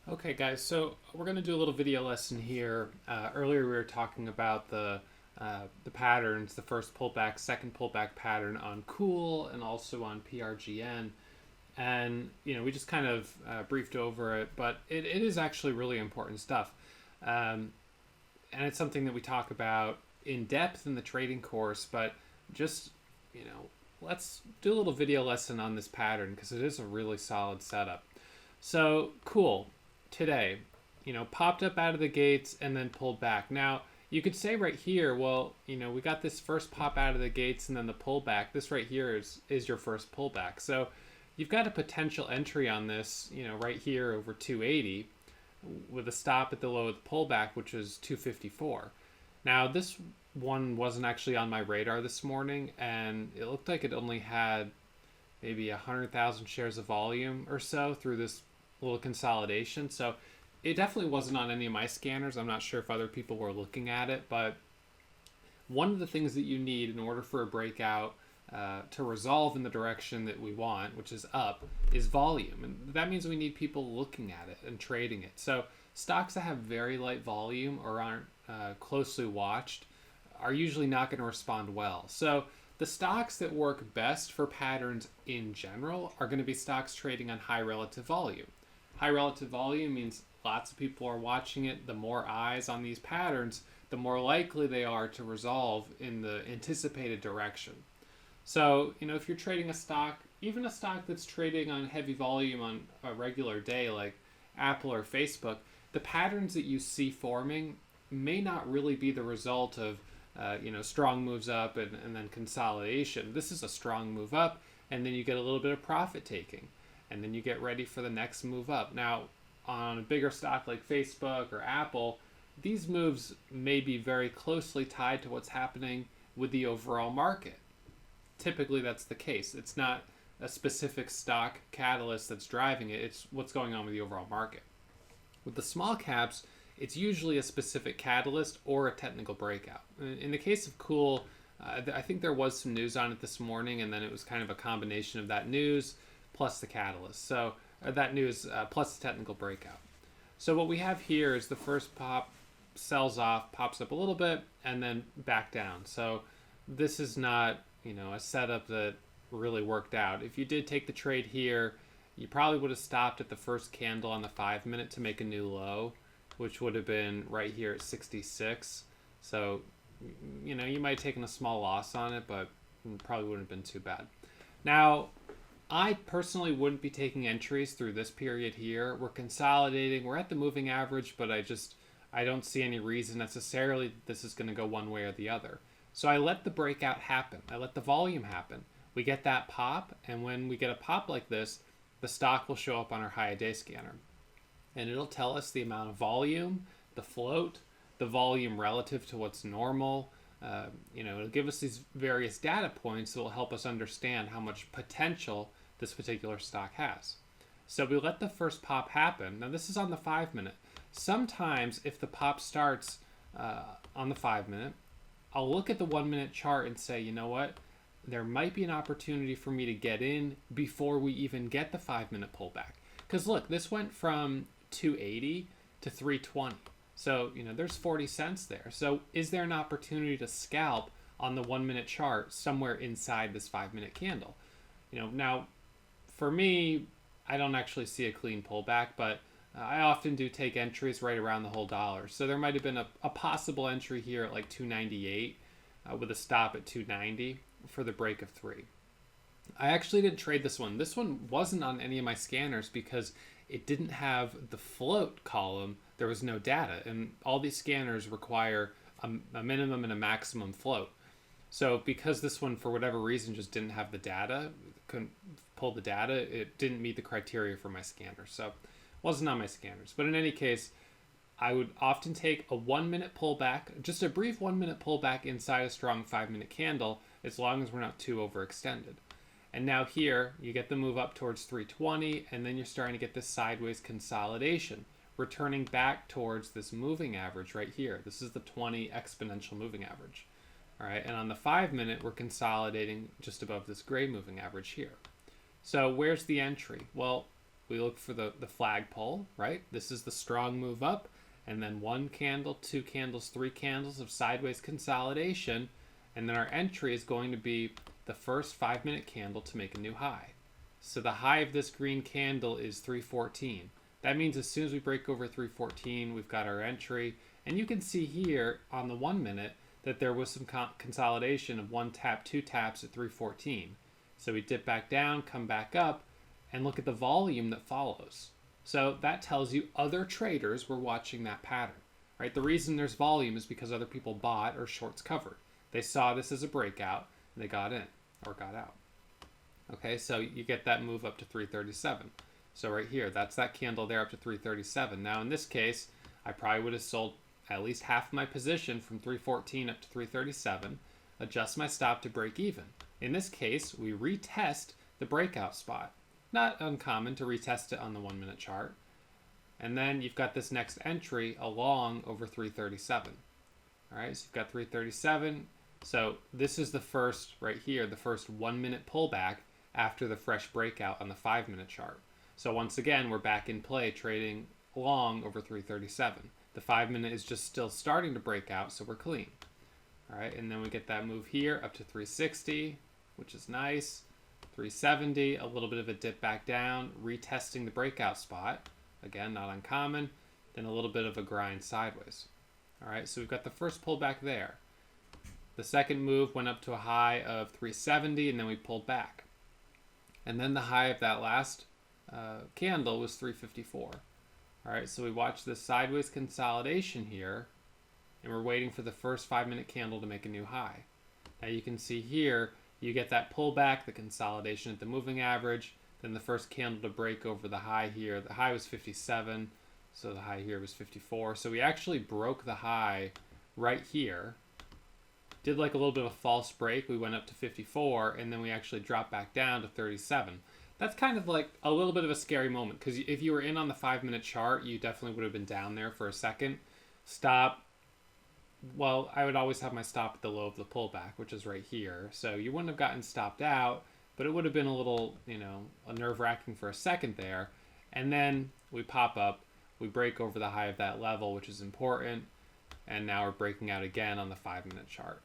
Okay, guys, so we're going to do a little video lesson here. Earlier we were talking about the patterns, the first pullback, second pullback pattern on Cool and also on PRGN. And, we just kind of briefed over it, but it is actually really important stuff. And it's something that we talk about in depth in the trading course, but just, let's do a little video lesson on this pattern because it is a really solid setup. So, Cool. Today, popped up out of the gates and then pulled back. Now, you could say right here, well, we got this first pop out of the gates and then the pullback. This right here is your first pullback. So you've got a potential entry on this, right here over 280 with a stop at the low of the pullback, which is 254. Now, this one wasn't actually on my radar this morning, and it looked like it only had maybe 100,000 shares of volume or so through this little consolidation. So it definitely wasn't on any of my scanners. I'm not sure if other people were looking at it, but one of the things that you need in order for a breakout to resolve in the direction that we want, which is up, is volume. And that means we need people looking at it and trading it. So stocks that have very light volume or aren't closely watched are usually not going to respond well. So the stocks that work best for patterns in general are going to be stocks trading on high relative volume. High relative volume means lots of people are watching it. The more eyes on these patterns, the more likely they are to resolve in the anticipated direction. So, if you're trading a stock, even a stock that's trading on heavy volume on a regular day like Apple or Facebook, the patterns that you see forming may not really be the result of strong moves up and then consolidation. This is a strong move up, and then you get a little bit of profit taking, and then you get ready for the next move up. Now, on a bigger stock like Facebook or Apple, these moves may be very closely tied to what's happening with the overall market. Typically, that's the case. It's not a specific stock catalyst that's driving it. It's what's going on with the overall market. With the small caps, it's usually a specific catalyst or a technical breakout. In the case of Cool, I think there was some news on it this morning, and then it was kind of a combination of that news plus the catalyst. So that news plus the technical breakout. So what we have here is the first pop sells off, pops up a little bit, and then back down. So this is not, a setup that really worked out. If you did take the trade here, you probably would have stopped at the first candle on the 5-minute to make a new low, which would have been right here at 66. So, you might have taken a small loss on it, but it probably wouldn't have been too bad. Now, I personally wouldn't be taking entries through this period here. We're consolidating. We're at the moving average, but I don't see any reason necessarily this is going to go one way or the other. So I let the breakout happen. I let the volume happen. We get that pop, and when we get a pop like this, the stock will show up on our high-a-day scanner. And it'll tell us the amount of volume, the float, the volume relative to what's normal. It'll give us these various data points that will help us understand how much potential this particular stock has. So we let the first pop happen. Now this is on the 5-minute. Sometimes if the pop starts on the 5-minute, I'll look at the 1-minute chart and say, you know what? There might be an opportunity for me to get in before we even get the 5-minute pullback. Because look, this went from 280 to 320. So, there's 40 cents there. So is there an opportunity to scalp on the 1-minute chart somewhere inside this 5-minute candle? Now for me, I don't actually see a clean pullback, but I often do take entries right around the whole dollar. So there might have been a possible entry here at like 298 with a stop at 290 for the break of 3. I actually didn't trade this one. This one wasn't on any of my scanners because it didn't have the float column. There was no data, and all these scanners require a minimum and a maximum float. So because this one, for whatever reason, just didn't have the data, couldn't pull the data, it didn't meet the criteria for my scanner. So it wasn't on my scanners. But in any case, I would often take a 1-minute pullback, just a brief 1-minute pullback inside a strong 5-minute candle, as long as we're not too overextended. And now here, you get the move up towards 320, and then you're starting to get this sideways consolidation, returning back towards this moving average right here. This is the 20 exponential moving average. All right, and on the 5-minute, we're consolidating just above this gray moving average here. So where's the entry? Well, we look for the flagpole, right? This is the strong move up, and then 1 candle, 2 candles, 3 candles of sideways consolidation, and then our entry is going to be the first 5-minute candle to make a new high. So the high of this green candle is 314. That means as soon as we break over 314, we've got our entry. And you can see here on the 1 minute that there was some consolidation of 1 tap, 2 taps at 314. So we dip back down, come back up, and look at the volume that follows. So that tells you other traders were watching that pattern, right? The reason there's volume is because other people bought or shorts covered. They saw this as a breakout and they got in or got out. Okay, so you get that move up to 337. So right here, that's that candle there up to 337. Now in this case, I probably would have sold at least half of my position from 314 up to 337, adjust my stop to break even. In this case, we retest the breakout spot. Not uncommon to retest it on the 1 minute chart. And then you've got this next entry along over 337. All right, so you've got 337. So this is the first, right here, the first 1 minute pullback after the fresh breakout on the 5 minute chart. So once again, we're back in play trading long over 337. The 5 minute is just still starting to break out, so we're clean. All right, and then we get that move here up to 360, which is nice. 370, a little bit of a dip back down, retesting the breakout spot. Again, not uncommon. Then a little bit of a grind sideways. All right, so we've got the first pullback there. The second move went up to a high of 370, and then we pulled back. And then the high of that last candle was 354. All right, so we watch this sideways consolidation here, and we're waiting for the first 5 minute candle to make a new high. Now you can see here, you get that pullback, the consolidation at the moving average, then the first candle to break over the high here. The high was 57, so the high here was 54. So we actually broke the high right here. Did like a little bit of a false break. We went up to 54, and then we actually dropped back down to 37. That's kind of like a little bit of a scary moment, because if you were in on the 5 minute chart, you definitely would have been down there for a second. Stop. Well, I would always have my stop at the low of the pullback, which is right here. So you wouldn't have gotten stopped out, but it would have been a little, nerve-wracking for a second there. And then we pop up, we break over the high of that level, which is important. And now we're breaking out again on the 5 minute chart.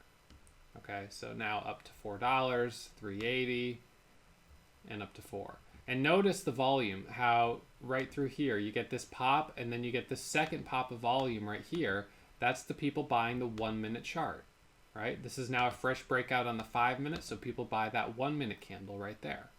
Okay, so now up to $4, 380, and up to 4. And notice the volume, how right through here, you get this pop, and then you get the second pop of volume right here. That's the people buying the 1 minute chart, right? This is now a fresh breakout on the 5 minute, so people buy that 1 minute candle right there.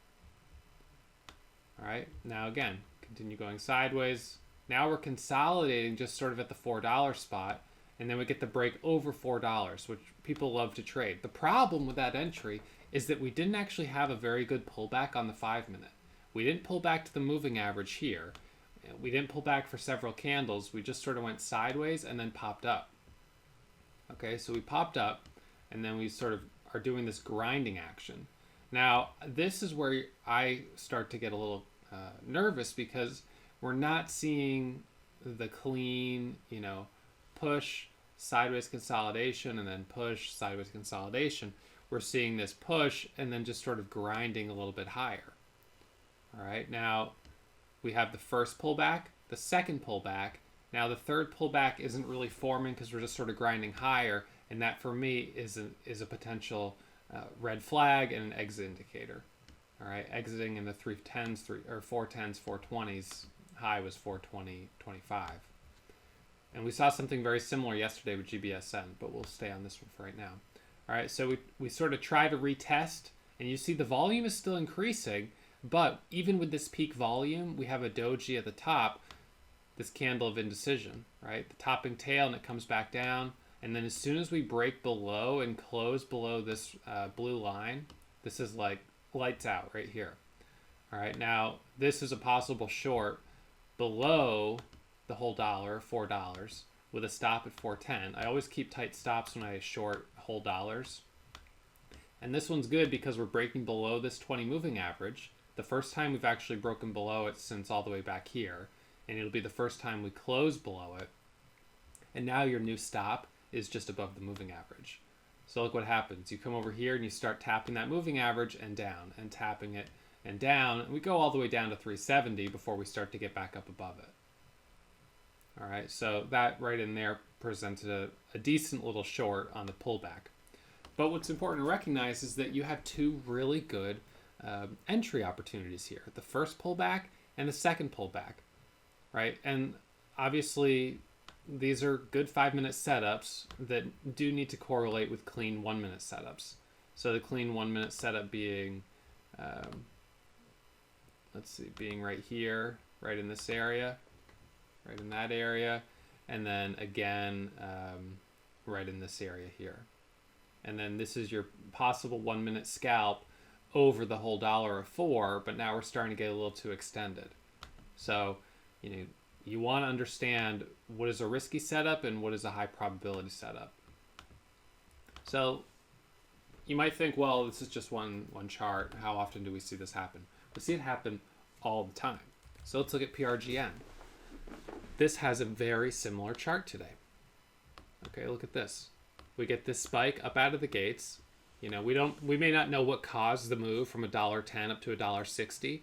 All right, now again, continue going sideways. Now we're consolidating just sort of at the $4 spot, and then we get the break over $4, which people love to trade. The problem with that entry is that we didn't actually have a very good pullback on the 5 minute. We didn't pull back to the moving average here. We didn't pull back for several candles. We just sort of went sideways and then popped up. Okay, so we popped up, and then we sort of are doing this grinding action. Now, this is where I start to get a little nervous, because we're not seeing the clean, push, sideways consolidation, and then push, sideways consolidation. We're seeing this push and then just sort of grinding a little bit higher. All right, now we have the first pullback, the second pullback. Now the third pullback isn't really forming because we're just sort of grinding higher, and that for me is a potential red flag and an exit indicator. All right, exiting in the 310s, 410s, 420s. High was 420.25. And we saw something very similar yesterday with GBSN, but we'll stay on this one for right now. All right, so we sort of try to retest, and you see the volume is still increasing, but even with this peak volume, we have a doji at the top, this candle of indecision, right? The topping tail, and it comes back down. And then as soon as we break below and close below this blue line, this is like lights out right here. All right, now this is a possible short below the whole dollar, $4, with a stop at 410. I always keep tight stops when I short whole dollars. And this one's good because we're breaking below this 20 moving average. The first time we've actually broken below it since all the way back here. And it'll be the first time we close below it. And now your new stop is just above the moving average. So look what happens. You come over here and you start tapping that moving average and down, and tapping it and down, and we go all the way down to 370 before we start to get back up above it. All right, so that right in there presented a decent little short on the pullback. But what's important to recognize is that you have two really good entry opportunities here, the first pullback and the second pullback, right? And obviously these are good 5-minute setups that do need to correlate with clean 1-minute setups. So the clean 1-minute setup being, being right here, right in this area, right in that area, and then again, right in this area here. And then this is your possible 1-minute scalp over the whole $1.04, but now we're starting to get a little too extended. So, you want to understand what is a risky setup and what is a high probability setup. So you might think, well, this is just one chart. How often do we see this happen? We see it happen all the time. So let's look at PRGN. This has a very similar chart today. Okay, look at this. We get this spike up out of the gates. We may not know what caused the move from $1.10 up to $1.60,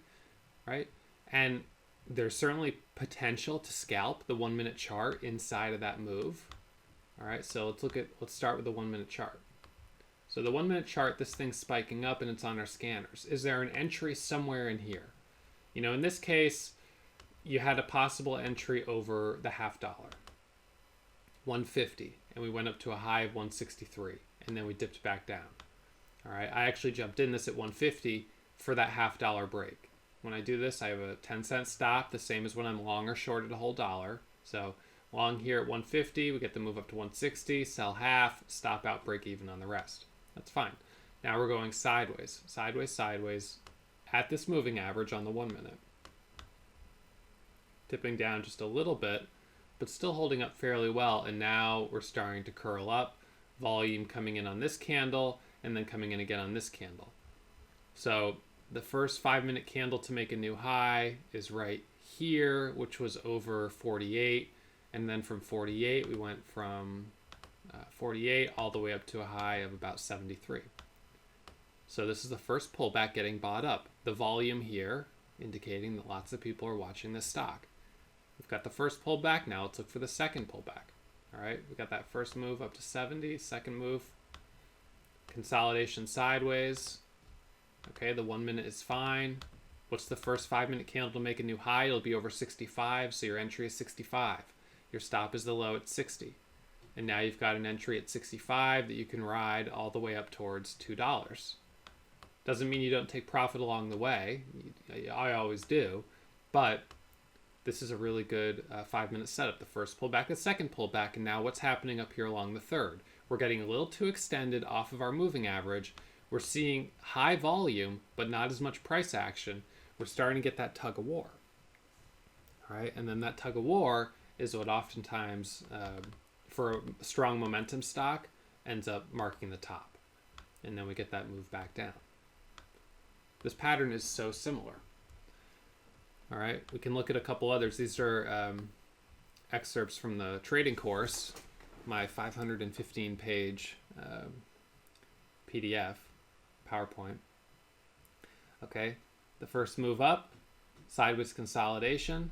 right? And there's certainly potential to scalp the 1-minute chart inside of that move. All right, so let's start with the 1-minute chart. So the 1-minute chart, this thing's spiking up and it's on our scanners. Is there an entry somewhere in here? In this case, you had a possible entry over the $0.50, 150, and we went up to a high of 163, and then we dipped back down. All right, I actually jumped in this at 150 for that $0.50 break. When I do this, I have a 10-cent stop, the same as when I'm long or short at a whole dollar. So long here at 150, we get the move up to 160, sell half, stop out, break even on the rest. That's fine. Now we're going sideways, sideways at this moving average on the 1-minute. Tipping down just a little bit, but still holding up fairly well. And now we're starting to curl up, volume coming in on this candle and then coming in again on this candle. So the first 5-minute candle to make a new high is right here, which was over 48. And then from 48, we went from 48 all the way up to a high of about 73. So this is the first pullback getting bought up. The volume here indicating that lots of people are watching this stock. We've got the first pullback. Now let's look for the second pullback. All right, we got that first move up to 70, second move, consolidation sideways. Okay, the 1-minute is fine. What's the first 5-minute candle to make a new high? It'll be over 65, so your entry is 65. Your stop is the low at 60. And now you've got an entry at 65 that you can ride all the way up towards $2. Doesn't mean you don't take profit along the way. I always do. But this is a really good 5-minute setup. The first pullback, the second pullback, and now what's happening up here along the third? We're getting a little too extended off of our moving average. We're seeing high volume, but not as much price action. We're starting to get that tug of war. All right, and then that tug of war is what oftentimes, for a strong momentum stock, ends up marking the top. And then we get that move back down. This pattern is so similar. All right, we can look at a couple others. These are excerpts from the trading course, my 515-page PDF, PowerPoint. Okay, the first move up, sideways consolidation,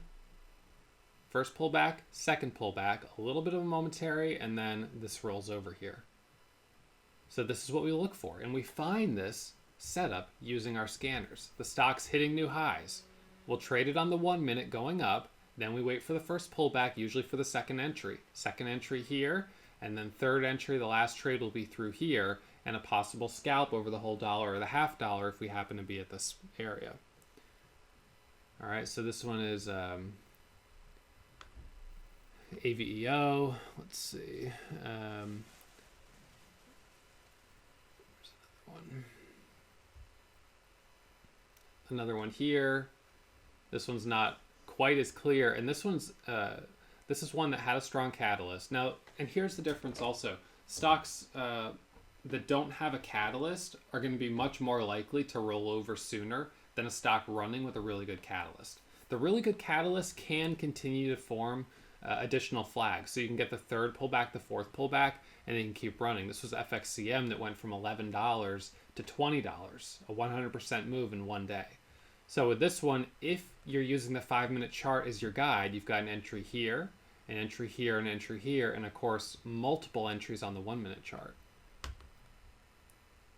first pullback, second pullback, a little bit of a momentary, and then this rolls over here. So this is what we look for, and we find this setup using our scanners. The stock's hitting new highs. We'll trade it on the 1-minute going up, then we wait for the first pullback, usually for the second entry. Second entry here, and then third entry, the last trade will be through here, and a possible scalp over the whole dollar or the $0.50 if we happen to be at this area. All right, so this one is AVEO. Let's see. Another one here. This one's not quite as clear, and this is one that had a strong catalyst. Now, and here's the difference also. Stocks that don't have a catalyst are going to be much more likely to roll over sooner than a stock running with a really good catalyst. The really good catalyst can continue to form additional flags. So you can get the third pullback, the fourth pullback, and then you can keep running. This was FXCM that went from $11 to $20, a 100% move in one day. So with this one, if you're using the 5-minute chart as your guide, you've got an entry here, an entry here, an entry here, and of course, multiple entries on the 1-minute chart.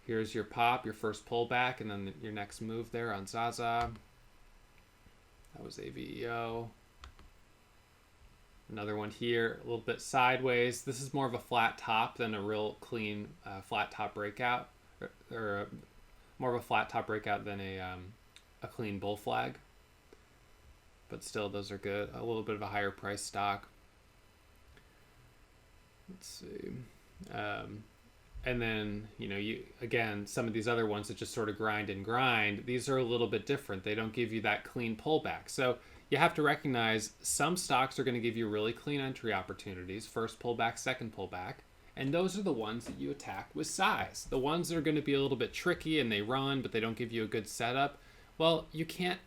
Here's your pop, your first pullback, and then your next move there on Zaza. That was AVEO. Another one here, a little bit sideways. This is more of a flat top than a real clean flat top breakout, or more of a flat top breakout than a clean bull flag. But still, those are good. A little bit of a higher price stock. Let's see. And then, again, some of these other ones that just sort of grind and grind, these are a little bit different. They don't give you that clean pullback. So you have to recognize some stocks are going to give you really clean entry opportunities, first pullback, second pullback. And those are the ones that you attack with size. The ones that are going to be a little bit tricky and they run, but they don't give you a good setup. Well, you can't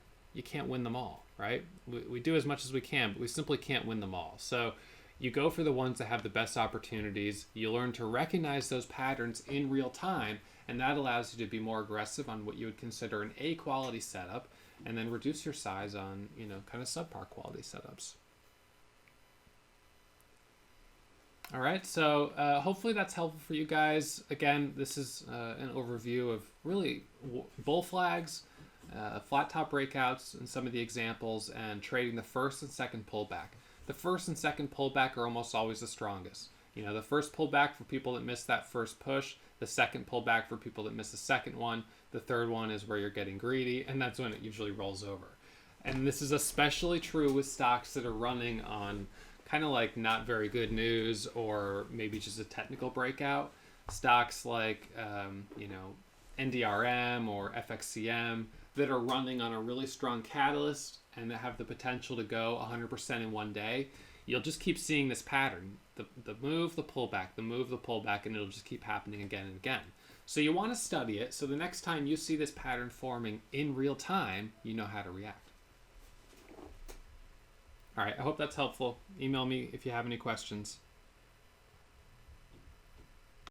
win them all, right? We do as much as we can, but we simply can't win them all. So you go for the ones that have the best opportunities. You learn to recognize those patterns in real time, and that allows you to be more aggressive on what you would consider an A quality setup, and then reduce your size on, kind of subpar quality setups. All right, so hopefully that's helpful for you guys. Again, this is an overview of really bull flags, flat top breakouts, and some of the examples, and trading the first and second pullback. The first and second pullback are almost always the strongest. The first pullback for people that miss that first push, the second pullback for people that miss the second one, the third one is where you're getting greedy, and that's when it usually rolls over. And this is especially true with stocks that are running on kind of like not very good news, or maybe just a technical breakout. Stocks like, NDRM or FXCM that are running on a really strong catalyst and that have the potential to go 100% in one day. You'll just keep seeing this pattern, the move, the pullback, the move, the pullback, and it'll just keep happening again and again. So you want to study it, so the next time you see this pattern forming in real time, you know how to react. All right, I hope that's helpful. Email me if you have any questions.